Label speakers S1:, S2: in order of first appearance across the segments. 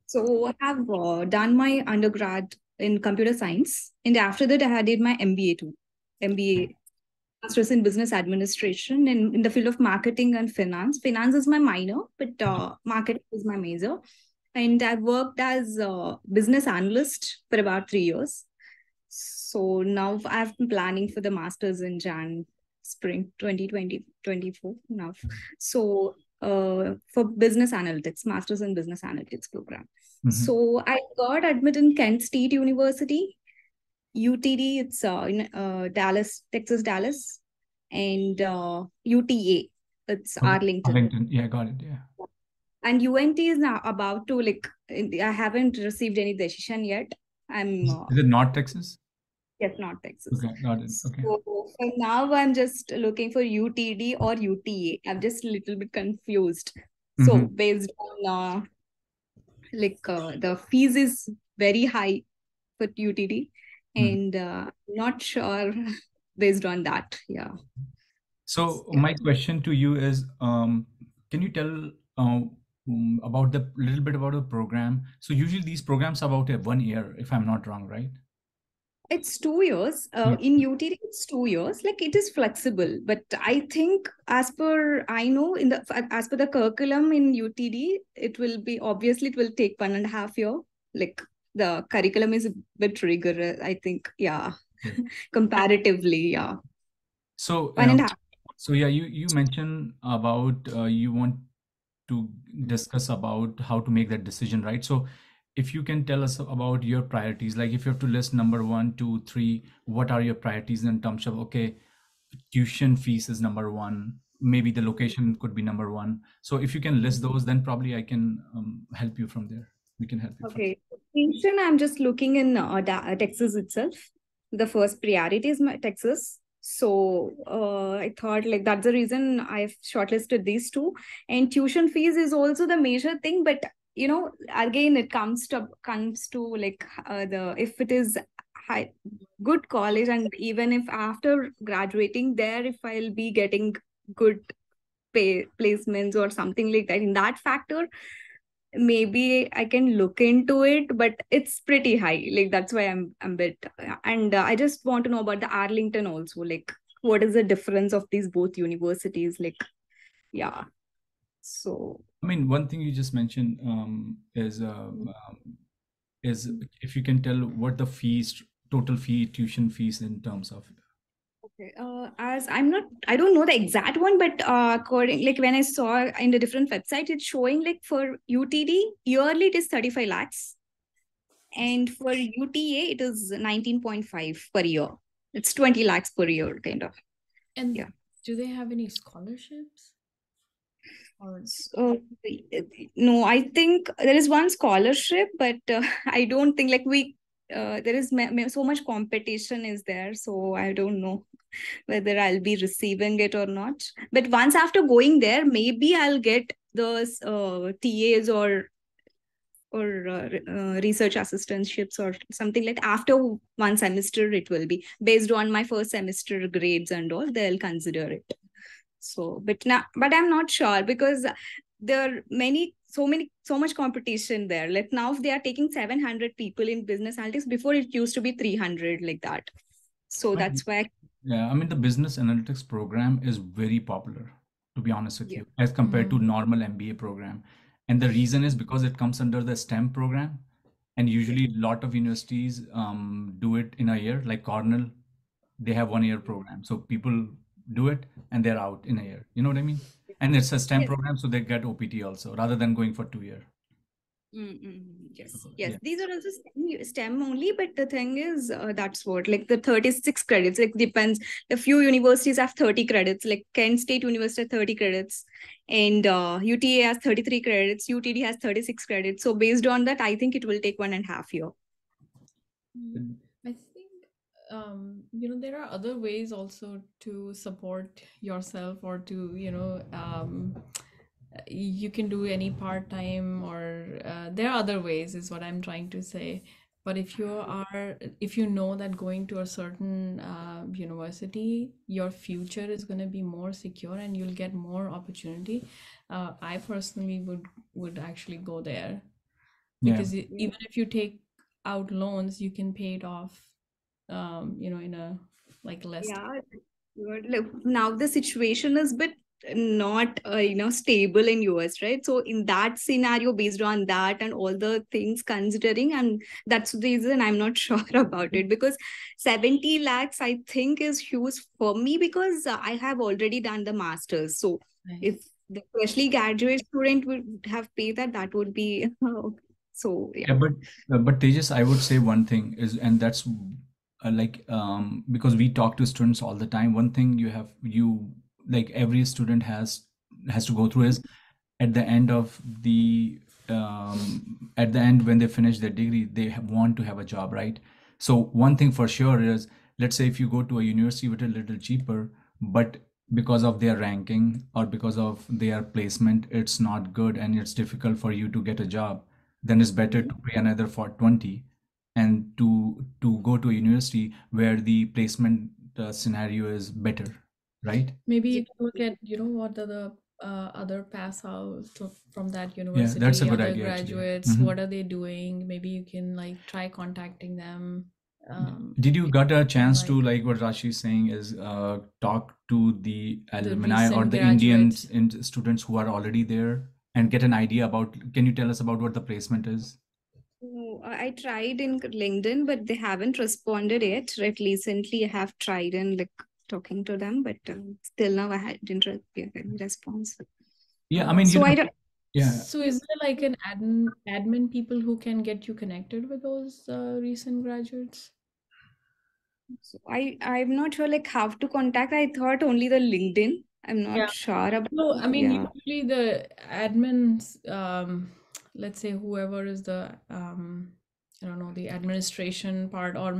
S1: So I have done my undergrad in computer science, and after that I did my MBA too. MBA, Masters in Business Administration, in the field of marketing and finance. Finance is my minor, but marketing is my major. And I worked as a business analyst for about 3 years. So now I've been planning for the masters in Jan spring 2024 now. So for business analytics, masters in business analytics program.
S2: Mhm.
S1: So I got admitted in Kent State University, UTD. It's in Dallas, Texas, Dallas, and UTA. It's
S2: Okay.
S1: Arlington.
S2: Arlington. Yeah, got it. Yeah.
S1: And UNT is now about to like. I haven't received any decision yet. I'm
S2: Is it not Texas?
S1: Yes, not Texas.
S2: Okay, got it. Okay.
S1: So for now, I'm just looking for UTD or UTA. I'm just a little bit confused. So
S2: Hmm.
S1: based on the fees is very high for UTD,
S2: Hmm.
S1: and not sure based on that. Yeah,
S2: So
S1: yeah.
S2: my question to you is, can you tell about the little bit about the program? So usually these programs are about 1 year, if I'm not wrong, right?
S1: It's 2 years.
S2: Yeah.
S1: In UTD, it's 2 years. Like it is flexible, but I think as per I know as per the curriculum in UTD, it will take 1.5 year. Like the curriculum is a bit rigorous. I think, yeah,
S2: Okay.
S1: comparatively, yeah,
S2: So,
S1: one and a half.
S2: so yeah, you mentioned about you want to discuss about how to make that decision, right? So, if you can tell us about your priorities, like if you have to list number one, two, three, what are your priorities in terms of, okay, tuition fees is number one, maybe the location could be number one. So, if you can list those, then probably I can help you from there. We can help you from.
S1: Okay. Location, I'm just looking in Texas itself. The first priority is my Texas. So I thought like that's the reason I've shortlisted these two. And tuition fees is also the major thing, but again it comes to like the if it is high good college, and even if after graduating there, if I'll be getting good pay placements or something like that, in that factor maybe I can look into it, but it's pretty high. Like that's why I'm a bit. And I just want to know about the Arlington also. Like, what is the difference of these both universities? Like, yeah. So
S2: I mean, one thing you just mentioned is if you can tell what the fees, total fee, tuition fees in terms of.
S1: okay. As I don't know the exact one, but according like when I saw in the different websites, it's showing like for UTD yearly it is 35 lakhs, and for UTA it is 19.5 per year. It's 20 lakhs per year, kind of.
S3: And
S1: Yeah.
S3: do they have any scholarships? Or
S1: So, no, I think there is one scholarship, but I don't think like there is so much competition is there. So I don't know whether I'll be receiving it or not. But once after going there, maybe I'll get those TAs or research assistantships or something like after one semester. It will be based on my first semester grades and all. They'll consider it. So but I'm not sure because there are so much competition there. Like now they are taking 700 people in business analytics. Before it used to be 300, like that. So
S2: Right.
S1: that's why.
S2: Yeah, I mean, the business analytics program is very popular, to be honest with
S1: Yeah.
S2: you, as compared to
S3: mm,
S2: normal MBA program. And the reason is because it comes under the STEM program, and
S1: Yeah.
S2: usually a lot of universities do it in a year. Like Cornell, they have 1 year program, so people do it and they're out in a year. You know what I mean? And it's a STEM
S1: Yes.
S2: program, so they get OPT also, rather than going for 2 year.
S1: Yes,
S2: So,
S1: yes.
S2: yeah.
S1: These are also STEM only, but the thing is, that's what like the 36 credits. Like depends. A few universities have 30 credits. Like Kent State University has 30 credits, and UTA has 33 credits. UTD has 36 credits. So based on that, I think it will take 1.5 year.
S3: mm. I think there are other ways also to support yourself, or to you can do any part time, or there are other ways is what I'm trying to say. But if you know that going to a certain university, your future is going to be more secure and you'll get more opportunity, I personally would actually go there.
S2: Yeah.
S3: because even if you take out loans, you can pay it off, in a like less time.
S1: Yeah, good. Like, now the situation is bit not stable in US, right? So in that scenario, based on that and all the things considering, and that's the reason I'm not sure about it, because 70 lakhs I think is huge for me, because I have already done the masters. So
S3: Right.
S1: if the freshly graduate student would have paid that, that would be so yeah.
S2: Yeah, but Tejas, I would say one thing is, and that's because we talk to students all the time. One thing you like every student has to go through is at the end of the at the end when they finish their degree, they want to have a job, right? So one thing for sure is, let's say if you go to a university with a little cheaper, but because of their ranking or because of their placement, it's not good and it's difficult for you to get a job, then it's better to pay another for 20 and to go to a university where the placement scenario is better, right?
S3: Maybe
S1: Yeah.
S3: you can look at, what are the other pass out from that
S2: Yeah, that's a
S3: university,
S2: good
S3: other
S2: idea actually.
S3: graduates,
S2: Mhm.
S3: what are they doing? Maybe you can like try contacting them.
S2: Did you got a
S3: And
S2: chance to,
S3: like
S2: like what Rashi is saying, is talk to the
S3: the
S2: alumni or
S3: recent
S2: the Indian
S3: graduates.
S2: students who are already there and get an idea about, can you tell us about what the placement is?
S1: Oh, I tried in LinkedIn, but they haven't responded yet. Right, recently I have tried and like talking to them, but still now didn't get any response.
S2: Yeah, I mean,
S1: So I don't.
S2: yeah.
S3: So is there like an admin people who can get you connected with those recent graduates?
S1: So I'm not sure like how to contact. I thought only the LinkedIn. I'm
S3: Yeah.
S1: not sure about.
S3: No, I mean,
S1: Yeah.
S3: usually the admins, let's say whoever is I don't know, the administration part or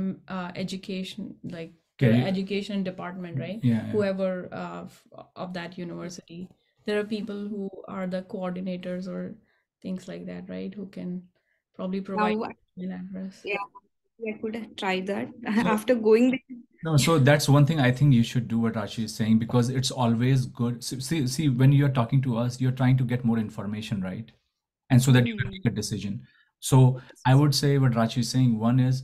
S3: education, like the
S2: Career.
S3: education department, right?
S2: Yeah, yeah.
S3: Whoever of that university, there are people who are the coordinators or things like that, right? Who can probably provide
S1: Now,
S3: an address.
S1: yeah, I could have tried that
S2: So
S1: after going there.
S2: no, so that's one thing I think you should do what Rashi is saying, because it's always good. See, when you're talking to us, you're trying to get more information, right? And so that you can
S1: Hmm.
S2: make a decision. So I would say what Rashi is saying, one is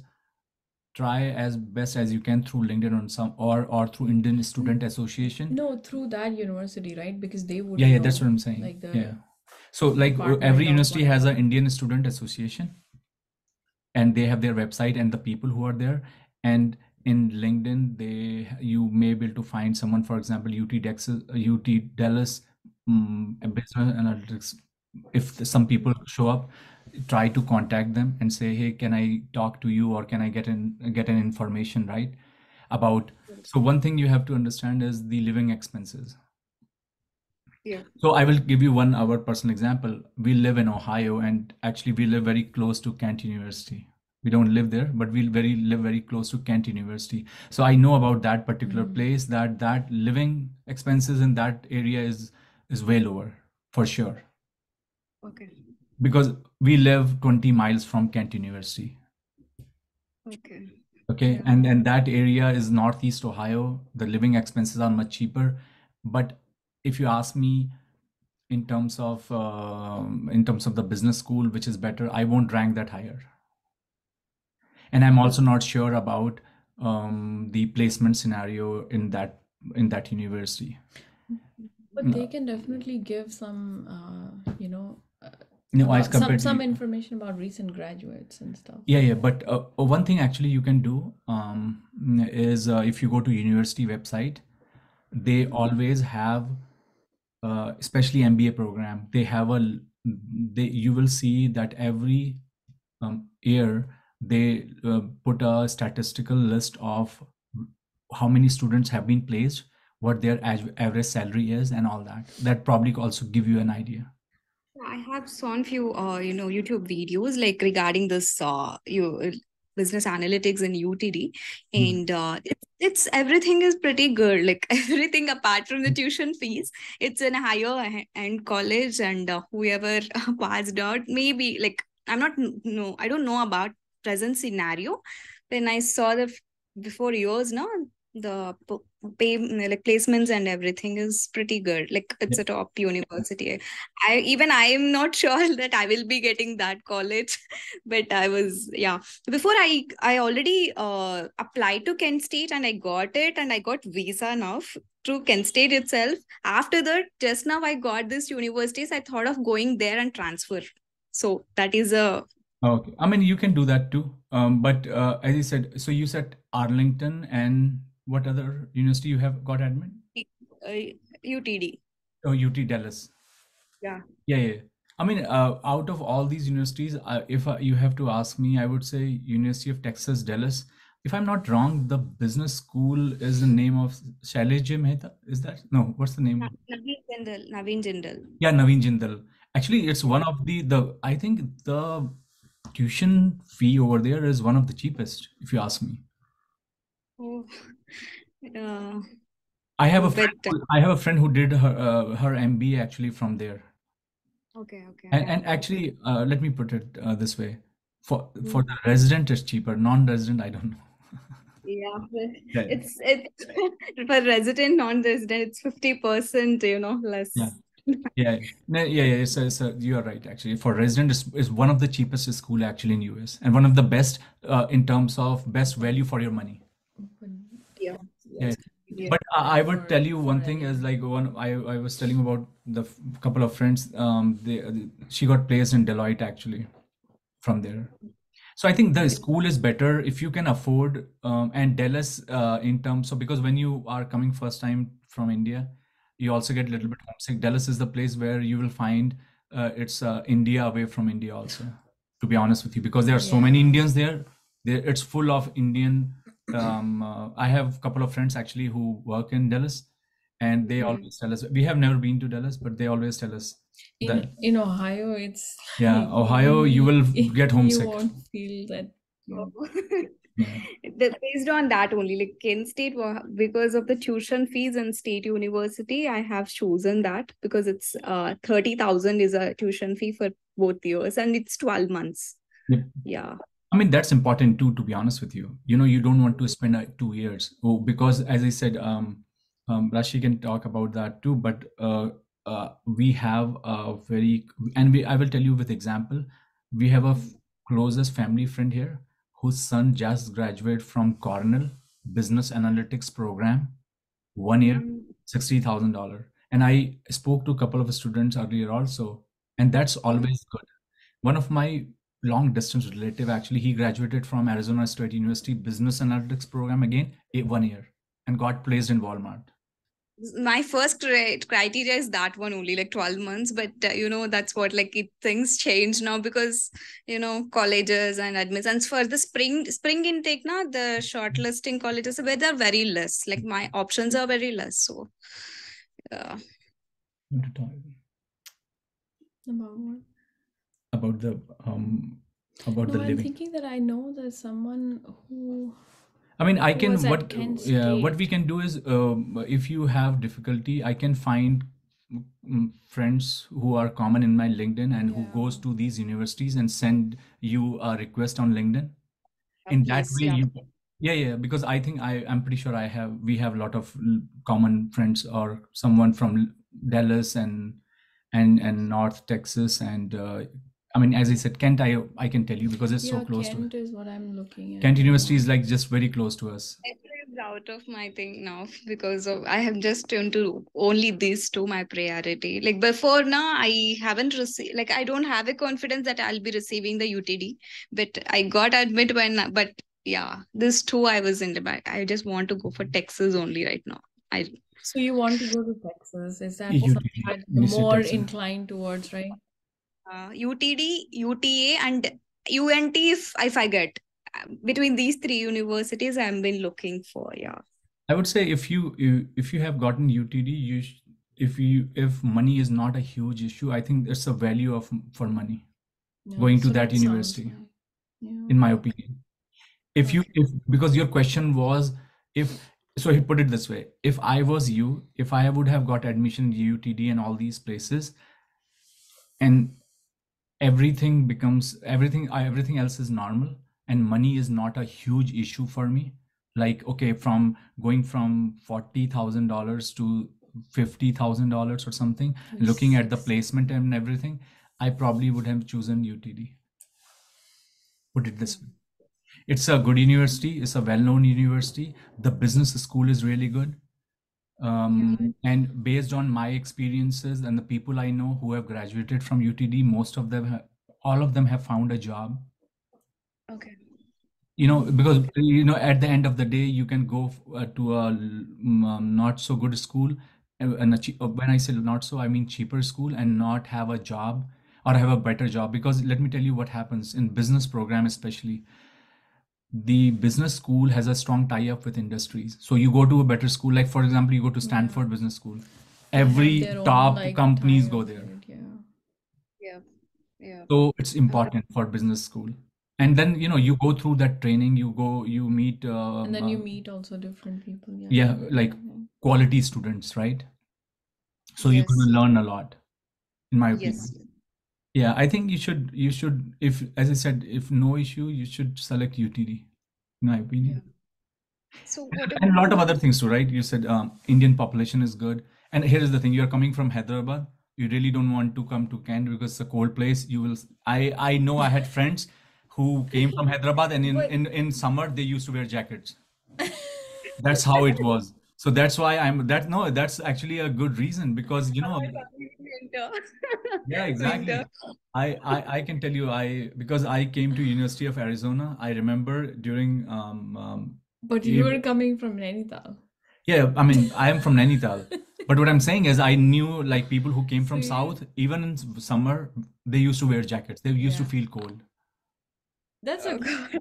S2: try as best as you can through LinkedIn on some or through Indian Student Association.
S3: No, through that university, right? Because they would
S2: Yeah, that's
S3: know,
S2: what I'm saying.
S3: like
S2: Yeah.
S3: the
S2: So like every
S3: department of
S2: university has
S3: whatever.
S2: an Indian Student Association, and they have their website and the people who are there. And in LinkedIn, you may be able to find someone, for example, UT Texas, UT Dallas, a business analytics. If some people show up, try to contact them and say, hey, can I talk to you, or can I get an information, right? About, so one thing you have to understand is the living expenses.
S1: Yeah.
S2: So I will give you our personal example. We live in Ohio, and actually we live very close to Kent University. We don't live there, but we live very close to Kent University. So I know about that particular
S3: Mhm.
S2: place, that living expenses in that area is way lower for sure,
S1: Okay.
S2: because we live 20 miles from Kent University.
S1: Okay.
S2: Okay,
S1: Yeah.
S2: and that area is Northeast Ohio. The living expenses are much cheaper, but if you ask me, in terms of the business school, which is better, I won't rank that higher. And I'm also not sure about the placement scenario in that university.
S3: But they can definitely give some,
S2: No, as
S3: about
S2: compared
S3: some
S2: to,
S3: information about recent graduates and stuff.
S2: yeah, but one thing actually you can do is, if you go to university website, they always have, especially MBA program, they have you will see that every year they put a statistical list of how many students have been placed, what their average salary is, and all that. That probably also give you an idea.
S1: I have seen few, YouTube videos like regarding this, business analytics in UTD,
S2: Hmm.
S1: and it's everything is pretty good. Like everything apart from the tuition fees, it's in a higher end college, and whoever passed out, maybe like I'm not I don't know about present scenario. When I saw before years, no. The pay, like placements and everything is pretty good. Like it's
S2: Yeah.
S1: a top university. I am not sure that I will be getting that college, but I was, yeah. Before I already applied to Kent State and I got it, and I got visa now through Kent State itself. After that, just now I got this universities. I thought of going there and transfer. So that is a
S2: Okay. I mean, you can do that too. But as you said, so you said Arlington and what other university you have got admit?
S1: UTD.
S2: Oh, UT Dallas.
S1: Yeah.
S2: Yeah, yeah. I mean, out of all these universities, if you have to ask me, I would say University of Texas, Dallas. If I'm not wrong, the business school is the name of Shailesh J. Mehta. Is that? No, what's the name?
S1: Naveen Jindal. Naveen Jindal.
S2: Yeah, Naveen Jindal. Actually, it's
S1: Yeah.
S2: one of the I think the tuition fee over there is one of the cheapest, if you ask me.
S1: Oh, uh,
S2: I have a
S1: but
S2: friend. I have a friend who did her MBA actually from there.
S1: okay, okay,
S2: And actually, let me put it this way: for
S1: Mm.
S2: the resident, it's cheaper. Non-resident, I don't know.
S1: Yeah, but
S2: Yeah,
S1: it's for resident, non-resident, it's 50%,
S2: yeah,
S1: less.
S2: yeah, yeah. So you are right. Actually, for resident, is one of the cheapest school actually in US, and one of the best in terms of best value for your money.
S3: Open
S1: Yeah,
S2: Yeah,
S3: yes, can be
S1: yeah.
S2: but I would tell you
S3: for
S2: one thing is
S3: anyone.
S2: like I was telling about the couple of friends. She got placed in Deloitte actually from there. So I think the
S1: Okay.
S2: school is better if you can afford, and Dallas in terms of, because when you are coming first time from India, you also get a little bit homesick. Dallas is the place where you will find it's India away from India also. To be honest with you, because there are so many
S3: Yeah.
S2: Indians there. There it's full of Indian. I have a couple of friends actually who work in Dallas, and they
S1: Mhm.
S2: always tell us, we have never been to Dallas, but they always tell us that
S3: In Ohio, it's
S2: yeah,
S3: like
S2: Ohio, you will get
S3: you
S2: homesick.
S3: won't feel that.
S1: Oh.
S2: Yeah.
S1: Based on that only, like Kent State, because of the tuition fees and state university, I have chosen that because it's 30,000 is a tuition fee for both years and it's 12 months.
S2: Yep.
S1: Yeah.
S2: I mean, that's important too, to be honest with you. You know, you don't want to spend 2 years. Oh, because as I said, Rashi can talk about that too, but we have a very, and I will tell you with example, we have a closest family friend here whose son just graduated from Cornell Business Analytics program, 1 year,
S1: Mm.
S2: $60,000. And I spoke to a couple of students earlier also, and that's always good. One of my long distance relative actually, he graduated from Arizona State University Business Analytics program again, 1 year, and got placed in Walmart.
S1: My first criteria is that one only, like 12 months, but that's what, like, things change now because colleges and admissions for the spring intake now, the shortlisting colleges where they're very less, like my options are very less, so uh,
S3: About what?
S2: About the about
S3: No,
S2: the
S3: I'm
S2: living.
S3: thinking that I know there's someone
S2: I mean, I
S3: who was
S2: can
S3: at Kent
S2: what we
S3: State.
S2: can do is, if you have difficulty, I can find friends who are common in my LinkedIn and who
S3: Yeah.
S2: goes to these universities and send you a request on LinkedIn. In that
S1: please,
S2: way,
S1: yeah.
S2: you yeah, because I think I'm pretty sure we have a lot of common friends or someone from Dallas and North Texas, and I mean, as I said, Kent, I can tell you because it's so
S3: Yeah,
S2: close to us.
S3: Kent is what I'm looking at
S2: Kent
S3: right
S2: University is
S3: now.
S2: like just very close to us.
S1: It is out of my thing now because of I have just turned to only these two my priority. Like before now, I haven't received, like I don't have a confidence that I'll be receiving the UTD, but I got admit when. But yeah, this two I was in the back. I just want to go for Texas only right now. I
S3: So you want to go to Texas? Is that something
S2: UTD,
S3: that you're
S2: University of
S3: more
S2: Texas.
S3: inclined towards, right?
S1: UTD, UTA, and UNT. If I get between these three universities, I've been looking for. Yeah.
S2: I would say if you have gotten UTD, if money is not a huge issue, I think it's a value of for money
S3: Yeah,
S2: going to
S3: so
S2: that
S3: that sounds
S2: university,
S3: nice. Yeah,
S2: in my opinion.
S3: okay.
S2: If because your question was, if so he put it this way, if I was you, if I would have got admission in UTD and all these places, and everything else is normal and money is not a huge issue for me, Like, okay, from going from $40,000 to $50,000 or something, looking at the placement and everything, I probably would have chosen UTD. Put it this way. It's a good university. It's a well-known university. The business school is really good. And based on my experiences and the people I know who have graduated from UTD, most of them, all of them have found a job.
S1: Okay.
S2: Because at the end of the day, you can go to a not so good school, and when I say not so, I mean cheaper school, and not have a job or have a better job. Because let me tell you what happens in business program, especially the business school has a strong tie-up with industries. So you go to a better school, like for example, you go to Stanford Business School,
S3: They have
S2: every
S3: their own
S2: top
S3: like
S2: companies go
S3: tie-up
S2: there.
S3: with it, yeah.
S1: Yeah. Yeah.
S2: So it's important for business school. And then you go through that training, you meet
S3: And then you meet also different people, yeah.
S2: yeah, like quality students, right? So you're going
S1: Yes.
S2: to learn a lot, in my opinion.
S1: Yes.
S2: Yeah, I think you should, if, as I said, if no issue, you should select UTD, in my
S1: Yeah.
S2: opinion.
S1: So what
S2: And a
S1: about
S2: lot of other things too, right? You said Indian population is good. And here is the thing, you're coming from Hyderabad. You really don't want to come to Kent because it's a cold place. I know I had friends who came from Hyderabad, and in,
S3: But
S2: in, in summer they used to wear jackets. That's how it was. So that's why no, that's actually a good reason, because
S1: winter?
S2: yeah,
S1: Winter.
S2: exactly. I can tell you, because I came to University of Arizona. I remember during
S3: but you were coming from Nainital.
S2: yeah, I mean, I am from Nainital. But what I'm saying is, I knew like people who came from
S3: See?
S2: South, even in summer, they used to wear jackets. They used to
S3: Yeah.
S2: feel cold.
S3: That's
S1: Oh
S3: okay.
S1: God.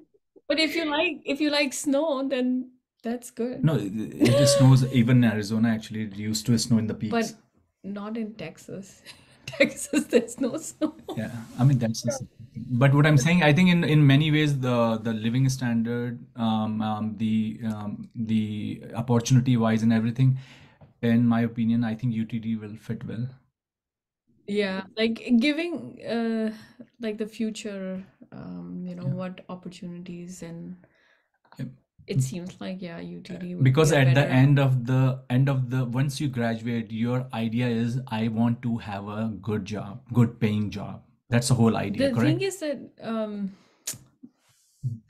S3: But if you like snow, then that's good.
S2: No, it snows even in Arizona, actually. It used to snow in the
S3: But
S2: peaks.
S3: not in Texas. Texas, there's no snow.
S2: Yeah, I mean, that's the same thing. But what I'm saying, I think in many ways, the living standard, the opportunity wise and everything, in my opinion, I think UTD will fit well.
S3: Yeah, like giving like the future, what opportunities, and
S2: Yeah.
S3: it seems like, yeah, UTD would be
S2: Because
S3: a
S2: at the
S3: better.
S2: end of the once you graduate, your idea is, I want to have a good job, good paying job. That's the whole idea,
S3: The thing
S2: correct?
S3: is that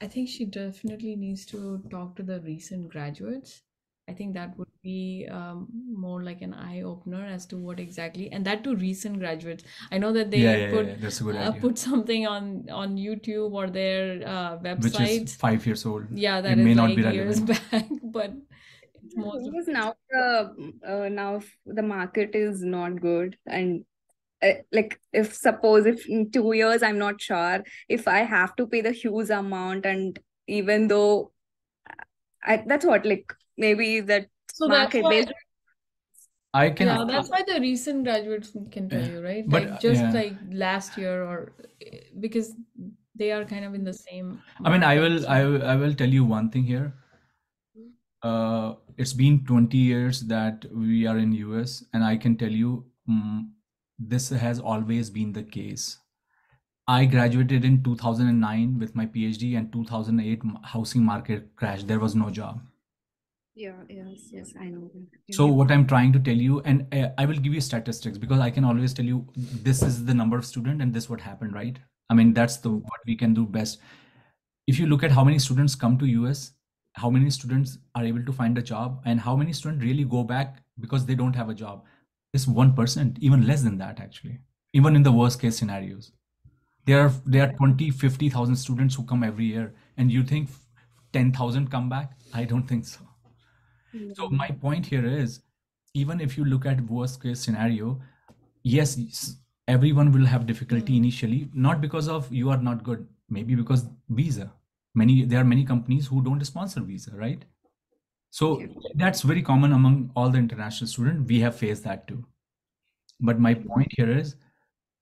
S3: I think she definitely needs to talk to the recent graduates. I think that would be more like an eye opener as to what exactly, and that to recent graduates. I know that
S2: Yeah,
S3: they
S2: yeah, yeah, that's a good idea.
S3: put something on YouTube or their
S2: Which is
S3: websites.
S2: 5 years old.
S3: Yeah,
S2: It
S3: that
S2: may
S3: is
S2: not
S3: like
S2: be
S3: years
S2: relevant.
S3: back, but it's most of
S1: Because
S3: it.
S1: now the market is not good, and like, if suppose if in 2 years, I'm not sure if I have to pay the huge amount, and even though that's what, like, maybe that
S3: So that's
S1: market
S3: why,
S1: based.
S2: I can,
S3: yeah, that's why the recent graduates can tell
S2: yeah,
S3: you, right?
S2: but
S3: Like just
S2: yeah.
S3: like last year, or because they are kind of in the same
S2: I mean, I
S3: market.
S2: will, I
S3: So
S2: will, I will tell you one thing here. It's been 20 years that we are in US, and I can tell you, this has always been the case. I graduated in 2009 with my PhD, and 2008 housing market crashed. There was no job.
S1: Yeah, yes, yes, I know that.
S2: So
S1: Yeah.
S2: what I'm trying to tell you, and I will give you statistics, because I can always tell you this is the number of student and this what happened, right? I mean, that's the what we can do best. If you look at how many students come to US, how many students are able to find a job, and how many students really go back because they don't have a job, it's 1%, even less than that, actually. Even in the worst case scenarios, there are 20, 50,000 students who come every year, and you think 10,000 come back? I don't think so. So my point here is, even if you look at worst case scenario, yes, everyone will have difficulty initially, not because of you are not good, maybe because visa. There are many companies who don't sponsor visa, right? So
S1: Yeah.
S2: that's very common among all the international students. We have faced that too. But my point here is,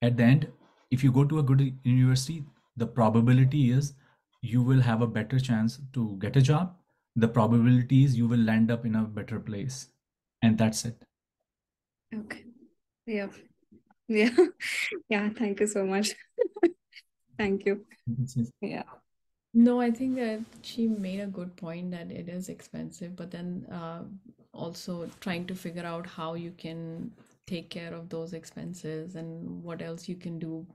S2: at the end, if you go to a good university, the probability is you will have a better chance to get a job. The probability is you will land up in a better place. And that's it.
S1: Okay. Yeah. Yeah. Yeah. Thank you so much. Thank you. Yeah.
S3: No, I think that she made a good point that it is expensive, but then also trying to figure out how you can take care of those expenses and what else you can do,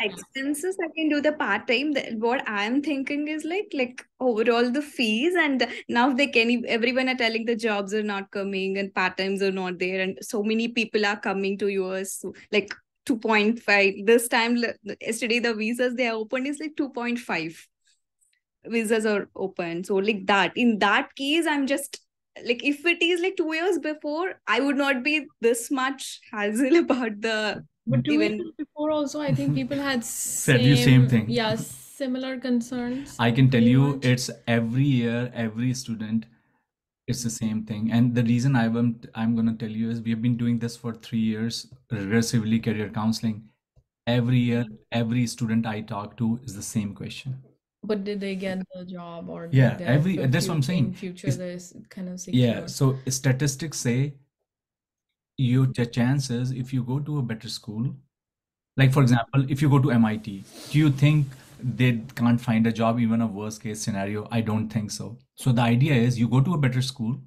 S1: Expenses I can do the part time. What I'm thinking is like overall the fees, and now they can everyone are telling the jobs are not coming and part times are not there, and so many people are coming to US. So, like 2.5 this time. Yesterday the visas they are opened is like 2.5 visas are open. So like that in that case I'm just like, if it is like 2 years before, I would not be this much hassle about the
S3: but 2 years
S1: even.
S3: before also, I think people had
S2: Said you same thing.
S3: yeah, similar concerns,
S2: I can tell
S3: pretty
S2: you,
S3: much.
S2: it's every year, every student, it's the same thing. And the reason I'm gonna tell you is we have been doing this for 3 years, regressively career counseling. Every year, every student I talk to is the same question.
S3: But did they get the job or
S2: Yeah,
S3: their
S2: that's what I'm
S3: in
S2: saying.
S3: future
S2: Is
S3: there's kind of
S2: yeah,
S3: secure?
S2: so statistics say your chances if you go to a better school, like for example, if you go to MIT, do you think they can't find a job, even a worst case scenario? I don't think so. So the idea is you go to a better school,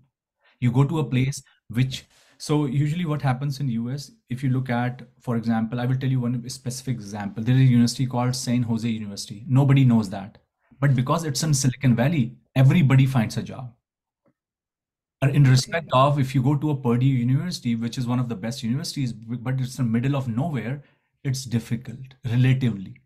S2: you go to a place which, so usually what happens in US, if you look at, for example, I will tell you one specific example. There is a university called San Jose University. Nobody knows that. But because it's in Silicon Valley, everybody finds a job. In
S1: Okay.
S2: respect of, if you go to a Purdue University, which is one of the best universities, but it's in the middle of nowhere, it's difficult relatively.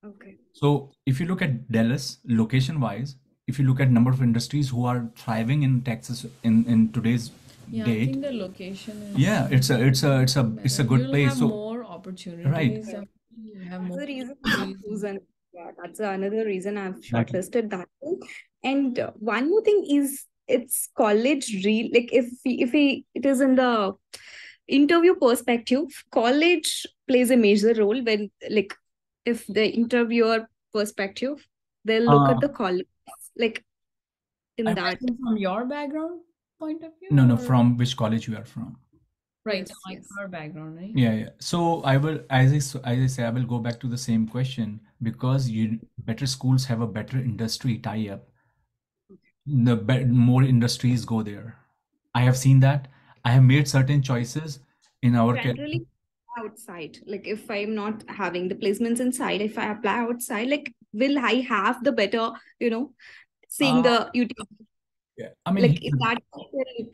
S1: Okay.
S2: So if you look at Dallas, location-wise, if you look at number of industries who are thriving in Texas in today's
S3: Yeah, I
S2: date,
S3: think the location
S2: yeah,
S3: is
S2: it's a
S3: better.
S2: good
S3: You'll
S2: place.
S3: have
S2: So
S3: more
S2: right,
S3: opportunities. You have
S1: That's
S3: more
S1: the reason I've
S3: opportunities.
S1: chosen. Yeah, that's another reason I've
S2: exactly.
S1: shortlisted that one. And one more thing is it's college real, like if we it is in the interview perspective, college plays a major role when, like, if the interviewer perspective, they'll look at
S2: Uh,
S1: the college, like,
S2: I
S1: in
S2: will,
S1: that.
S3: From your background point of view,
S2: no,
S3: or
S2: from which college you are from.
S3: right, so
S1: Yes,
S3: like
S1: yes.
S3: our background, right?
S2: Yeah, yeah. So I will, as I say, I will go back to the same question because you better schools have a better industry tie-up. More industries go there. I have seen that. I have made certain choices in our
S1: Generally outside, like if I'm not having the placements inside, if I apply outside, like will I have the better, seeing
S2: uh,
S1: the utility,
S2: yeah. I mean,
S1: like if that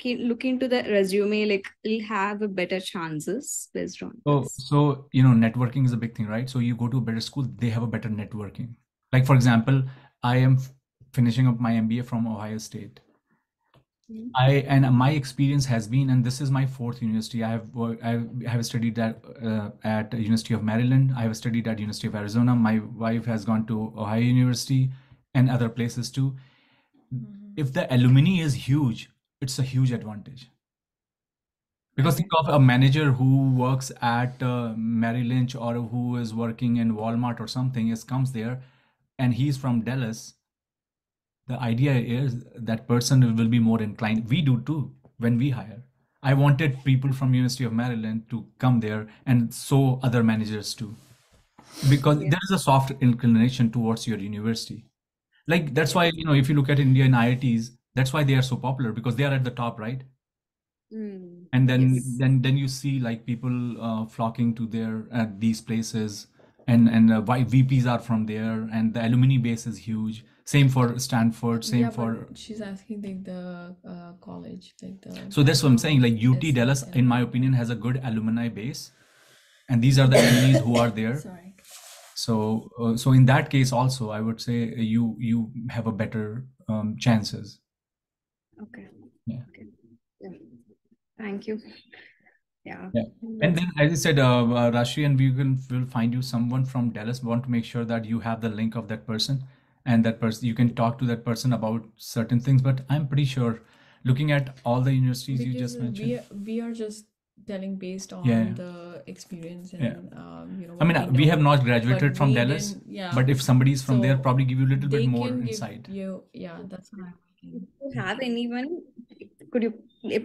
S1: look into the resume, like will have a better chances based on this.
S2: networking is a big thing, right? So you go to a better school, they have a better networking. Like for example, I am finishing up my MBA from Ohio State.
S1: Mhm.
S2: And my experience has been, and this is my fourth university. I have studied at University of Maryland. I have studied at University of Arizona. My wife has gone to Ohio University and other places too. If the alumni is huge, it's a huge advantage. Because
S1: Okay.
S2: think of a manager who works at Merrill Lynch or who is working in Walmart or something, is comes there, and he's from Dallas. The idea is that person will be more inclined. We do too when we hire. I wanted people from University of Maryland to come there, and so other managers too, because
S1: Yeah.
S2: there is a soft inclination towards your university. Like that's
S1: Yes.
S2: why, if you look at India in IITs, that's why they are so popular because they are at the top, right? And then
S1: Yes.
S2: then you see like people flocking to their at these places, and why VPs are from there, and the alumni base is huge. Same for Stanford, same
S3: Yeah, but
S2: for.
S3: she's asking like the college, like the
S2: So that's what I'm saying. Like UT
S3: this
S2: Dallas, in my
S3: and
S2: opinion, has a good alumni base, and these are the alumni who are there.
S3: sorry.
S2: So in that case, also, I would say you have a better chances.
S1: Okay.
S2: Yeah.
S1: Okay. Yeah. Thank you. Yeah.
S2: Yeah. And
S1: That's
S2: then, as I said, Rashi, and will find you someone from Dallas. Want to make sure that you have the link of that person, and that person you can talk to that person about certain things. But I'm pretty sure, looking at all the universities you
S3: Because
S2: just mentioned,
S3: we are just telling based
S2: yeah,
S3: on the experience
S2: yeah.
S3: and
S2: I
S3: what
S2: mean,
S3: we
S2: we have
S3: know,
S2: not
S3: but
S2: graduated from
S3: we
S2: Dallas,
S3: didn't, yeah.
S2: but if somebody's from there,
S3: So
S2: probably give you a little bit
S3: they
S2: more
S3: can give
S2: insight.
S3: you, yeah, that's what I'm thinking.
S1: if you have anyone, could you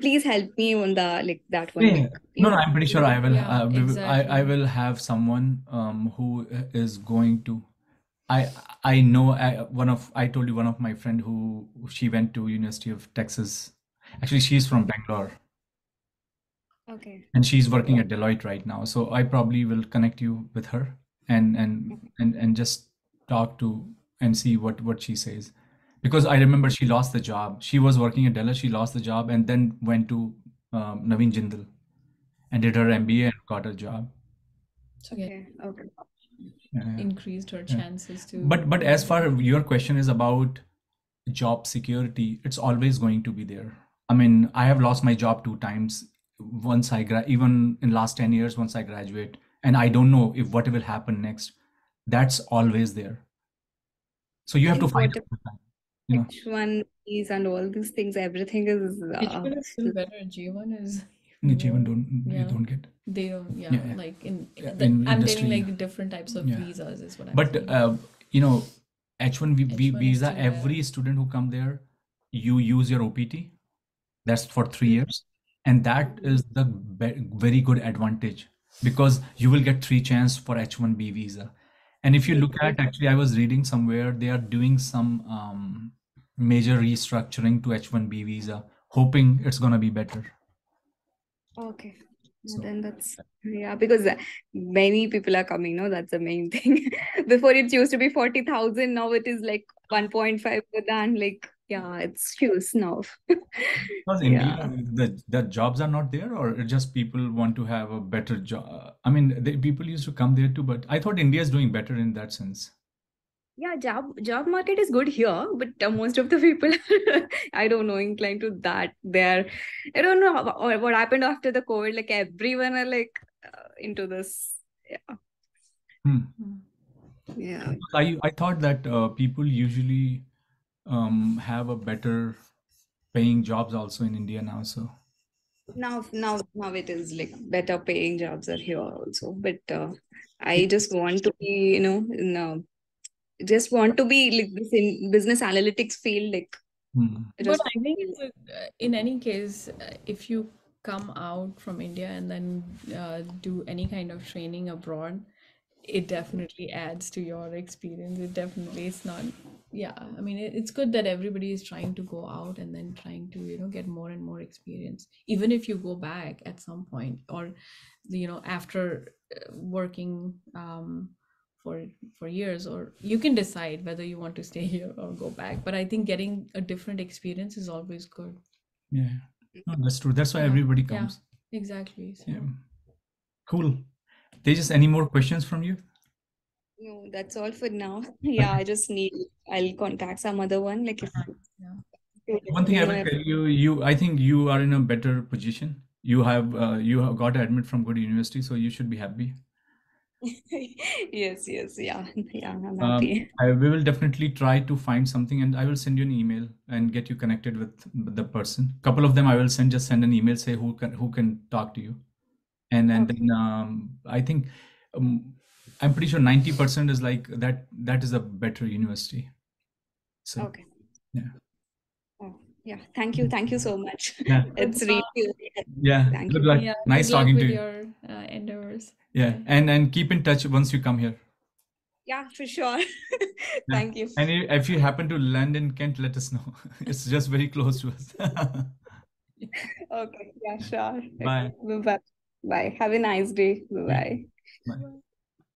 S1: please help me on the like that one?
S2: Yeah.
S1: Like
S2: No,
S1: you
S2: no, I'm pretty sure I will.
S3: Yeah,
S2: I
S3: exactly.
S2: will have someone who is going to. I know I told you one of my friend who she went to University of Texas. Actually, she's from Bangalore
S1: Okay.
S2: and she's working at Deloitte right now. So I probably will connect you with her and just talk to and see what she says. Because I remember she lost the job. She was working at Deloitte, she lost the job and then went to Naveen Jindal and did her MBA and got a job.
S3: So yeah,
S1: Okay. Okay.
S2: Yeah.
S3: increased her
S2: Yeah.
S3: chances to
S2: But as far your question is about job security, it's always going to be there. I mean, I have lost my job 2 times. Once even in last 10 years, once I graduate, and I don't know if what will happen next. That's always there. So you
S1: I
S2: have to
S1: think
S2: find
S1: what
S2: out the time, you know.
S1: H1 is and all these things, everything is
S3: H1 is still better. G1 is
S2: Which even
S3: more,
S2: you
S3: yeah.
S2: don't get.
S3: They don't,
S2: Yeah, yeah.
S3: like in
S2: Yeah,
S3: the,
S2: in
S3: I'm telling
S2: industry,
S3: like different types of
S2: yeah.
S3: visas is what I'm
S2: But
S3: saying.
S2: you know, H1B
S3: H1 is
S2: visa,
S3: still
S2: every
S3: better.
S2: student who come there, you use your OPT. That's for 3 years, and that is the very good advantage because you will get 3 chance for H1B visa. And if you look at, actually, I was reading somewhere they are doing some major restructuring to H1B visa, hoping it's gonna be better.
S1: okay.
S2: So
S1: Then that's yeah, because many people are coming. No, that's the main thing. Before it used to be 40,000, now it is like 1.5 than like yeah, it's huge now.
S2: because India,
S1: Yeah.
S2: the jobs are not there, or it just people want to have a better job. I mean, people used to come there too, but I thought India is doing better in that sense.
S1: Yeah, job market is good here, but most of the people I don't know inclined to that. They're I don't know what happened after the COVID. Like everyone are like into this. Yeah.
S2: Hmm.
S1: Yeah.
S2: I thought that people usually have a better paying jobs also in India now. So
S1: Now it is like better paying jobs are here also. But I just want to be, no, just want to be like this in business analytics field, like
S2: hmm.
S3: But
S1: just
S3: I think in any case, if you come out from India and then do any kind of training abroad, it definitely adds to your experience. It definitely is not, yeah. I mean, it's good that everybody is trying to go out and then trying to, get more and more experience. Even if you go back at some point or, after working for years, or you can decide whether you want to stay here or go back. But I think getting a different experience is always good.
S2: Yeah, no, that's true. That's why
S3: Yeah,
S2: everybody
S3: yeah,
S2: comes.
S3: exactly. So
S2: Yeah, cool. Tejas, any more questions from you?
S1: no, that's all for now. Yeah, I just need I'll contact some other one like if
S3: yeah.
S1: to
S2: One
S1: let
S2: thing
S1: me
S2: I
S1: know
S2: will
S1: if
S2: tell you, I think you are in a better position. You have got admit from good university, so you should be happy.
S1: yes, yes, yeah, yeah, I'm happy.
S2: We will definitely try to find something, and I will send you an email and get you connected with the person. Couple of them I will just send an email, say who can talk to you, and
S1: Okay,
S2: then I think um, I'm pretty sure 90% is like that. That is a better university. So
S1: okay.
S2: yeah,
S1: Oh, yeah. Thank you so much.
S2: yeah,
S3: Good
S1: It's
S3: luck.
S1: really
S2: yeah.
S1: thank
S2: Good
S1: you.
S2: luck.
S3: Yeah,
S2: Nice
S3: good luck
S2: talking to
S3: with
S2: you.
S3: your endeavors.
S2: Yeah,
S3: Bye.
S2: and keep in touch once you come here.
S1: Yeah, for sure.
S2: Yeah.
S1: Thank you.
S2: And if you happen to land in Kent, let us know. It's just very close to us.
S1: Okay, yeah, sure. Okay,
S2: Bye.
S1: bye bye. Bye. Have a nice day. Bye
S2: You too.
S1: bye.
S2: Bye.
S3: Bye.